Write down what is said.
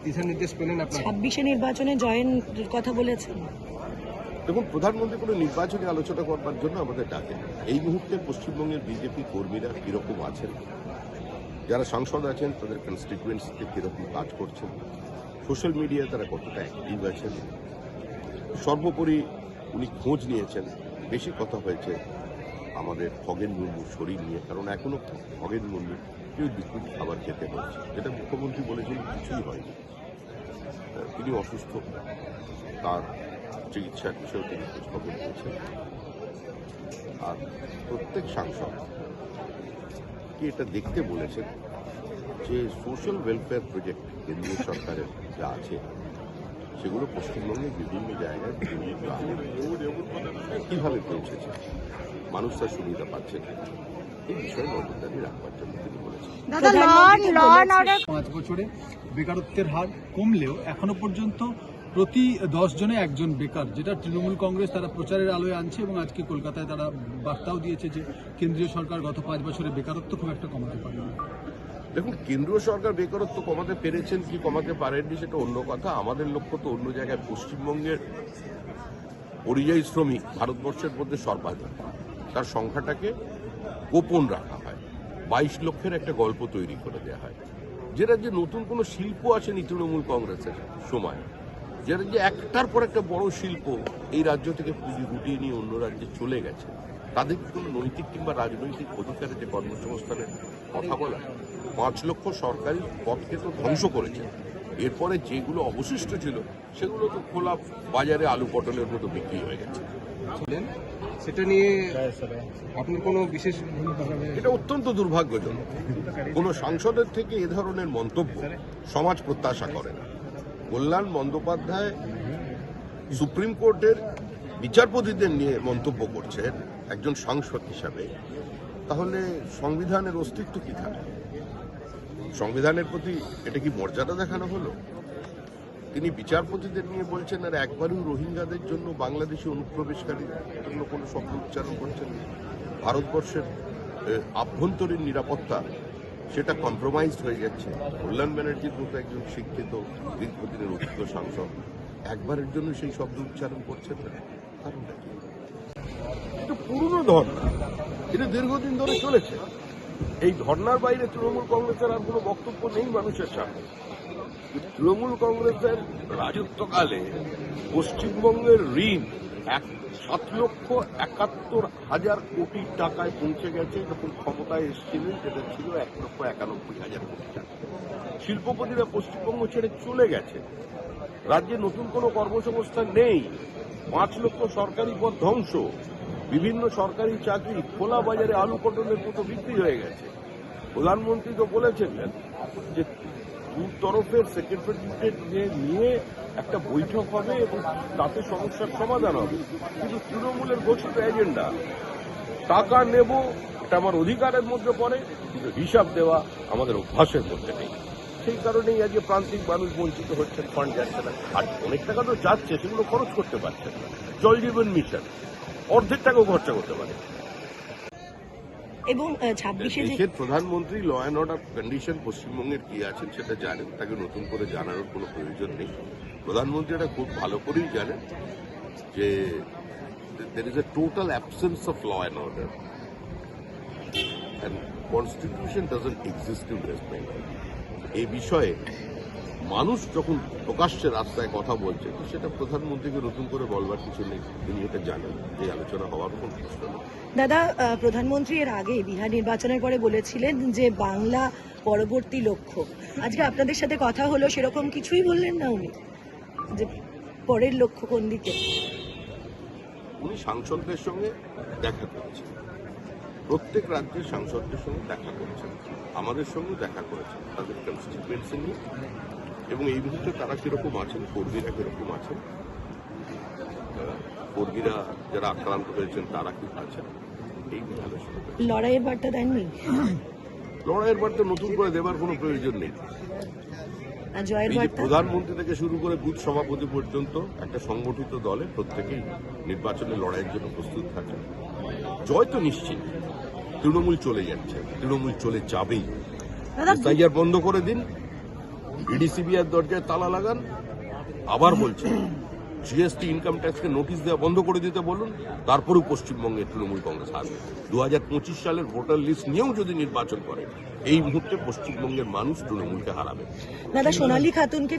দিশা নির্দেশ পেলেন আপনারা? 26-এ নির্বাচনে জয়েন কথা বলেছেন। দেখুন, প্রধানমন্ত্রী কোনো নির্বাচনী আলোচনা করবার জন্য আমাদের ডাকেন। এই মুহূর্তে পশ্চিমবঙ্গের বিজেপি কর্মীরা কিরকম আছেন, যারা সাংসদ আছেন তাদের কনস্টিটুয়েন্সিতে কিরকম কাজ করছেন, সোশ্যাল মিডিয়ায় তারা কতটা অ্যাক্টিভ আছেন, সর্বোপরি উনি খোঁজ নিয়েছেন। বেশি কথা হয়েছে আমাদের খগেন মুর্মুর শরীর নিয়ে, কারণ এখনো খগেন মুর্মু কেউ দুপুর খাবার খেতে হচ্ছে, যেটা মুখ্যমন্ত্রী বলেছিলেন কিছুই হয়নি। তিনি অসুস্থ, তার চিকিৎসার বিষয়েও তিনি খোঁজখবর নিয়েছেন। আর প্রত্যেক সাংসদ কি এটা দেখতে বলেছেন যে সোশ্যাল ওয়েলফেয়ার প্রজেক্ট কেন্দ্রীয় সরকারের যা আছে সেগুলো পশ্চিমবঙ্গের বিভিন্ন জায়গায় বিভিন্ন গ্রামে কিভাবে পৌঁছেছে, মানুষ তার সুবিধা পাচ্ছে, এই বিষয়ে নজরদারি রাখবার জন্য তিনি বলেছেন। 5 বছরে বেকারত্বের হার কমলেও এখনো পর্যন্ত প্রতি 10 জনে একজন বেকার, যেটা তৃণমূল কংগ্রেস তারা প্রচারের আলোয় আনছে। এবং আজকে কলকাতায় তারা বার্তাও দিয়েছে যে কেন্দ্রীয় সরকার গত 5 বছরে বেকারত্ব খুব একটা কমাতে পারেনি। দেখুন, কেন্দ্রীয় সরকার বেকারত্ব কমাতে পেরেছেন কি কমাতে পারেননি সেটা অন্য কথা। আমাদের লক্ষ্য তো অন্য জায়গায়। পশ্চিমবঙ্গের পরিযায়ী শ্রমিক ভারতবর্ষের মধ্যে সর্বাধিক, তার সংখ্যাটাকে গোপন রাখা হয়। 22 লক্ষের একটা গল্প তৈরি করে দেওয়া হয়। যেটা যে নতুন কোনো শিল্প আসেনি তৃণমূল কংগ্রেসের সময়, যেটা যে একটার পর একটা বড় শিল্প এই রাজ্য থেকে পুঁজি গুটিয়ে নিয়ে অন্য রাজ্যে চলে গেছে, তাদের কোনো নৈতিক কিংবা রাজনৈতিক অধিকারে যে কর্মসংস্থানের কথা বলা। 5 লক্ষ সরকারি পদকে তো ধ্বংস করেছে। এরপরে যেগুলো অবশিষ্ট ছিল সেগুলো তো খোলা বাজারে আলু পটলের মতো বিক্রি হয়ে গেছে। সেটা নিয়ে আপনার কোনো বিশেষ? এটা অত্যন্ত দুর্ভাগ্যজনক। কোন সাংসদের থেকে এ ধরনের মন্তব্য সমাজ প্রত্যাশা করে না। কল্যাণ বন্দ্যোপাধ্যায় সুপ্রিম কোর্টের বিচারপতিদের নিয়ে মন্তব্য করছেন একজন সাংসদ হিসাবে, তাহলে সংবিধানের অস্তিত্ব কি থাকে? সংবিধানের প্রতি এটা কি মর্যাদা দেখানো হলো? তিনি বিচারপতিদের নিয়ে বলছেন আর একবারও রোহিঙ্গাদের জন্য বাংলাদেশি অনুপ্রবেশকারীর জন্য কোনো শব্দ উচ্চারণ করছেন না। ভারতবর্ষের আভ্যন্তরীণ নিরাপত্তা সেটা কম্প্রোমাইজ হয়ে যাচ্ছে। কল্যাণ ব্যানার্জির মতো একজন শিক্ষিত দীর্ঘদিনের অভিজ্ঞ সাংসদ একবারের জন্য সেই শব্দ উচ্চারণ করছেন না, কারণটা কি? এটা পুরনো ধর্ণা, এটা দীর্ঘদিন ধরে চলেছে। এই ধর্নার বাইরে তৃণমূল কংগ্রেসের আর কোনো বক্তব্য নেই মানুষের সামনে। তৃণমূল কংগ্রেসের রাজত্বকালে পশ্চিমবঙ্গের ঋণ 7,71,000 কোটি টাকায় পৌঁছে গেছে। যখন ক্ষমতায় এসেছিলেন যেটা ছিল 1,91,000 কোটি টাকা। শিল্পপতিরা পশ্চিমবঙ্গ ছেড়ে চলে গেছে। রাজ্যে নতুন কোনো কর্মসংস্থান নেই। 5 লক্ষ সরকারি পদ ধ্বংস। বিভিন্ন সরকারি চাকরি খোলা বাজারে আলু পটলের মতো বিক্রি হয়ে গেছে। প্রধানমন্ত্রী তো বলেছেন যে দু তরফের সেক্রেটারিদের নিয়ে একটা বৈঠক হবে এবং তাতে সমস্যার সমাধান হবে। কিন্তু তৃণমূলের ঘোষিত এজেন্ডা টাকা নেব, এটা আমার অধিকারের মধ্যে পড়ে, কিন্তু হিসাব দেওয়া আমাদের অভ্যাসের মধ্যে নেই। সেই কারণেই আজকে প্রান্তিক মানুষ বঞ্চিত হচ্ছেন, ফান্ড যাচ্ছে না। আর অনেক টাকা তো যাচ্ছে, সেগুলো খরচ করতে পারছেন না। জল জীবন মিশন অর্ধেক টাকাও খরচা করতে পারে। এবং 26-এ দেশের প্রধানমন্ত্রী ল অ্যান্ড অর্ডার কন্ডিশন পশ্চিমবঙ্গের কি আছেন সেটা জানেন, তাকে নতুন করে জানানোর কোনো প্রয়োজন নেই। প্রধানমন্ত্রী এটা খুব ভালো করেই জানেন যে there is a total absence of law and order and constitution doesn't exist in West Bengal. এই বিষয়ে মানুষ যখন প্রকাশ্যে রাস্তায় কথা বলছে, তো সেটা প্রধানমন্ত্রীকে নতুন করে বলবার কিছু নেই, তিনি এটা জানেন। এই আলোচনা হওয়ার কোনো প্রশ্ন নেই। দাদা, প্রধানমন্ত্রী এর আগে বিহার নির্বাচনের পরে বলেছিলেন যে বাংলা পরবর্তী লক্ষ্য। আজকে আপনাদের সাথে কথা হলো, সেরকম কিছুই বললেন না উনি, যে পরের লক্ষ্য কোন দিকে? উনি সাংসদদের সঙ্গে দেখা করেছেন, প্রত্যেক রাজ্যের সাংসদদের সঙ্গে দেখা করেছেন, আমাদের সঙ্গে দেখা করেছেন, তাদের কনস্টিটুয়েন্সি নিয়ে, এবং এই মুহূর্তে তারা কিরকম আছেন, কর্মীরা কিরকম আছেন, কর্মীরা যারা আক্রান্ত হয়েছেন তারা কি আছেন, এই নিয়ে আলোচনা। লড়াইয়ের বার্তা দেননি? লড়াইয়ের বার্তা নতুন করে দেবার কোনো প্রয়োজন নেই। জয়ের বার্তা? প্রধানমন্ত্রী থেকে শুরু করে বুথ সভাপতি পর্যন্ত একটা সংগঠিত দলে প্রত্যেকেই নির্বাচনে লড়াইয়ের জন্য প্রস্তুত থাকে। জয় তো নিশ্চিত। তৃণমূল চলে যাচ্ছে, তৃণমূল চলে যাবেই। এসআইআর বন্ধ করে দিন, ইডিসিবিআর দরজায় তালা লাগান। আবার বলছে জিএসটি ইনকাম ট্যাক্সকে নোটিশ দেওয়া বন্ধ করে দিতে বলুন, তারপরেও পশ্চিমবঙ্গে তৃণমূল কংগ্রেস হারবে। 2025 সালের ভোটার লিস্ট নিয়েও যদি নির্বাচন করে, এই মুহূর্তে পশ্চিমবঙ্গের মানুষ তৃণমূলকে হারাবে। দাদা, সোনালী খাতুনকে